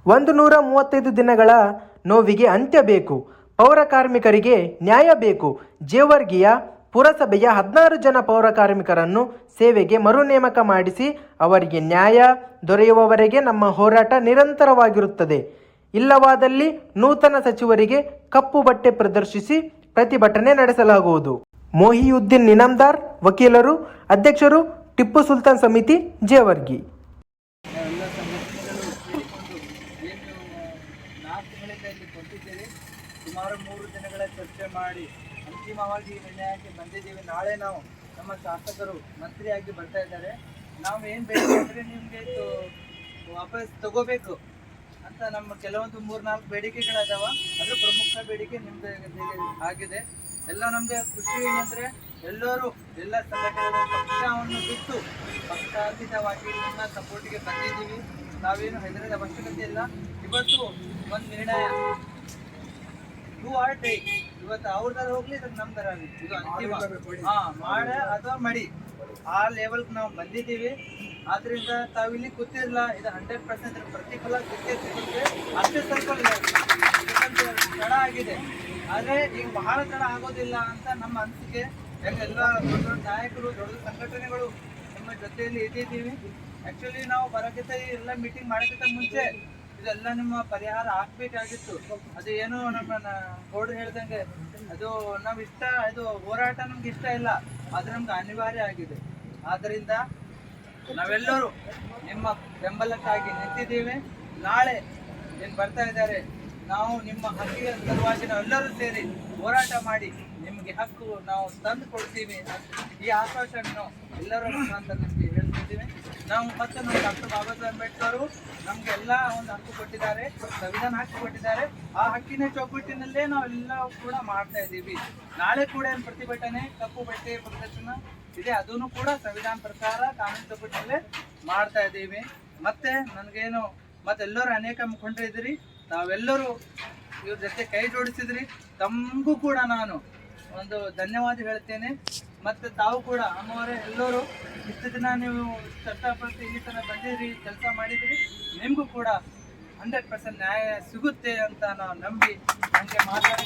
135 ದಿನಗಳ ನೋವಿಗೆ ಅಂತ್ಯ ಬೇಕು. ಪೌರ ಕಾರ್ಮಿಕರಿಗೆ ನ್ಯಾಯ ಬೇಕು. ಜೇವರ್ಗಿಯ ಪುರಸಭೆಯ 16 ಜನ ಪೌರ ಕಾರ್ಮಿಕರನ್ನು ಸೇವೆಗೆ ಮರು ನೇಮಕ ಮಾಡಿಸಿ ಅವರಿಗೆ ನ್ಯಾಯ ದೊರೆಯುವವರೆಗೆ ನಮ್ಮ ಹೋರಾಟ ನಿರಂತರವಾಗಿರುತ್ತದೆ. ಇಲ್ಲವಾದಲ್ಲಿ ನೂತನ ಸಚಿವರಿಗೆ ಕಪ್ಪು ಬಟ್ಟೆ ಪ್ರದರ್ಶಿಸಿ ಪ್ರತಿಭಟನೆ ನಡೆಸಲಾಗುವುದು. ಮೊಹಿಯುದ್ದೀನ್ ಇನಾಮ್ದಾರ್, ವಕೀಲರು, ಅಧ್ಯಕ್ಷರು, ಟಿಪ್ಪು ಸುಲ್ತಾನ್ ಸಮಿತಿ, ಜೇವರ್ಗಿ. ಎಲ್ಲ ಸಂಘಟನೆಗಳು ಸೇರಿಕೊಂಡು ಏನು 4 ತಿಂಗಳಿಂದ ಇಲ್ಲಿ ಕೊಟ್ಟಿದ್ದೇವೆ. ಸುಮಾರು 3 ದಿನಗಳ ಚರ್ಚೆ ಮಾಡಿ ಅಂತಿಮವಾಗಿ ನಿರ್ಣಯಕ್ಕೆ ಬಂದಿದ್ದೀವಿ. ನಾಳೆ ನಾವು ನಮ್ಮ ಶಾಸಕರು ಮಂತ್ರಿಯಾಗಿ ಬರ್ತಾ ಇದ್ದಾರೆ. ನಾವು ಏನು ಬೇಡಿಕೆ ಅಂದರೆ ನಿಮಗೆ ವಾಪಸ್ ತಗೋಬೇಕು ಅಂತ ನಮ್ಮ ಕೆಲವೊಂದು 3-4 ಬೇಡಿಕೆಗಳದಾವ. ಅದರ ಪ್ರಮುಖ ಬೇಡಿಕೆ ನಿಮ್ಮದು ಆಗಿದೆ. ಎಲ್ಲ ನಮಗೆ ಖುಷಿ ಏನಂದರೆ ಎಲ್ಲರೂ ಎಲ್ಲ ಸಂಘಟನೆಗಳ ಪಕ್ಷವನ್ನು ಬಿಟ್ಟು ಪಕ್ಷಾತೀತವಾಗಿ ನಿಮ್ಮ ಸಪೋರ್ಟಿಗೆ ಬಂದಿದ್ದೀವಿ. ನಾವೇನು ಹೆದರದ ಅವಶ್ಯಕತೆ ಇಲ್ಲ. ಇವತ್ತು ಒಂದು ನಿರ್ಣಯ ಡೂ ಆರ್ ಡೇ. ಇವತ್ತು ಅವ್ರದ್ದು ಹೋಗ್ಲಿ, ಇದು ನಮ್ಮ ಥರ ಇದು ಅಂತಿಮ ಮಾಡ ಅಥವಾ ಮಡಿ ಆ ಲೆವೆಲ್ಗೆ ನಾವು ಬಂದಿದ್ದೀವಿ. ಆದ್ದರಿಂದ ತಾವಿಲ್ಲಿ ಕೂತಿರಲ್ಲ, ಇದು 100% ಪ್ರತಿಫಲ ಸಿಗುತ್ತೆ. ಅಷ್ಟೇ ಸ್ವಲ್ಪ ತಡ ಆಗಿದೆ, ಆದರೆ ಈಗ ಬಹಳ ತಡ ಆಗೋದಿಲ್ಲ ಅಂತ ನಮ್ಮ ಅನಿಸಿಕೆ. ಯಾಕೆಲ್ಲ ದೊಡ್ಡ ದೊಡ್ಡ ನಾಯಕರು, ದೊಡ್ಡ ಸಂಘಟನೆಗಳು ನಮ್ಮ ಜೊತೆಯಲ್ಲಿ ಇದ್ದಿದ್ದೀವಿ. ಆ್ಯಕ್ಚುಲಿ ನಾವು ಬರೋಕ್ಕಿಂತ ಎಲ್ಲ ಮೀಟಿಂಗ್ ಮಾಡೋಕ್ಕಿಂತ ಮುಂಚೆ ಇದೆಲ್ಲ ನಿಮ್ಮ ಪರಿಹಾರ ಆಗಬೇಕಾಗಿತ್ತು. ಅದು ಏನೋ ನಮ್ಮ ಗೌಡ್ರು ಹೇಳ್ದಂಗೆ ಅದು ನಾವು ಇಷ್ಟ, ಇದು ಹೋರಾಟ ನಮ್ಗೆ ಇಷ್ಟ ಇಲ್ಲ, ಅದು ನಮ್ಗೆ ಅನಿವಾರ್ಯ ಆಗಿದೆ. ಆದ್ದರಿಂದ ನಾವೆಲ್ಲರೂ ನಿಮ್ಮ ಬೆಂಬಲಕ್ಕಾಗಿ ನಿಂತಿದ್ದೀವಿ. ನಾಳೆ ಏನು ಬರ್ತಾ ಇದ್ದಾರೆ, ನಾವು ನಿಮ್ಮ ಹಕ್ಕಿನ ಸಲುವಾಗಿ ನಾವೆಲ್ಲರೂ ಸೇರಿ ಹೋರಾಟ ಮಾಡಿ ನಿಮಗೆ ಹಕ್ಕು ನಾವು ತಂದು ಕೊಡ್ತೀವಿ. ಈ ಆಶ್ವಾಸನೆ ಎಲ್ಲರ ಮುಖಾಂತರ ನಿಮಗೆ ಹೇಳ್ತಿದ್ದೀವಿ. ನಾವು ಮತ್ತು ನಮ್ಮ ಡಾಕ್ಟರ್ ಬಾಬಾ ಸಾಹೇಬ್ ಅಂಬೇಡ್ಕರ್ ನಮಗೆಲ್ಲ ಒಂದು ಹಕ್ಕು ಕೊಟ್ಟಿದ್ದಾರೆ, ಸಂವಿಧಾನ ಹಕ್ಕು ಕೊಟ್ಟಿದ್ದಾರೆ. ಆ ಹಕ್ಕಿನ ಚೌಕಟ್ಟಿನಲ್ಲೇ ನಾವೆಲ್ಲ ಕೂಡ ಮಾಡ್ತಾ ಇದ್ದೀವಿ. ನಾಳೆ ಕೂಡ ಏನು ಪ್ರತಿಭಟನೆ, ಕಪ್ಪು ಬಟ್ಟೆ ಪ್ರದರ್ಶನ ಇದೆ, ಅದನ್ನು ಕೂಡ ಸಂವಿಧಾನ ಪ್ರಕಾರ ಕಾನೂನು ಚೌಕಟ್ಟಿನಲ್ಲೇ ಮಾಡ್ತಾ ಇದ್ದೀವಿ. ಮತ್ತೆ ನನಗೇನು ಮತ್ತೆಲ್ಲರೂ ಅನೇಕ ಮುಖಂಡರಿದ್ದೀರಿ, ತಾವೆಲ್ಲರೂ ಇವ್ರ ಜೊತೆ ಕೈ ಜೋಡಿಸಿದ್ರಿ. ತಮಗೂ ಕೂಡ ನಾನು ಒಂದು ಧನ್ಯವಾದ ಹೇಳ್ತೇನೆ. ಮತ್ತು ತಾವು ಕೂಡ ಅಮ್ಮವರೇ ಎಲ್ಲರೂ ಇಷ್ಟು ದಿನ ನೀವು ಕಷ್ಟಪಟ್ಟು ಇಲ್ಲಿ ತನಕ ಬಂದಿದ್ರಿ, ಕೆಲಸ ಮಾಡಿದ್ರಿ, ನಿಮಗೂ ಕೂಡ 100% ನ್ಯಾಯ ಸಿಗುತ್ತೆ ಅಂತ ನಾವು ನಂಬಿ ನನಗೆ ಮಾತಾಡಿ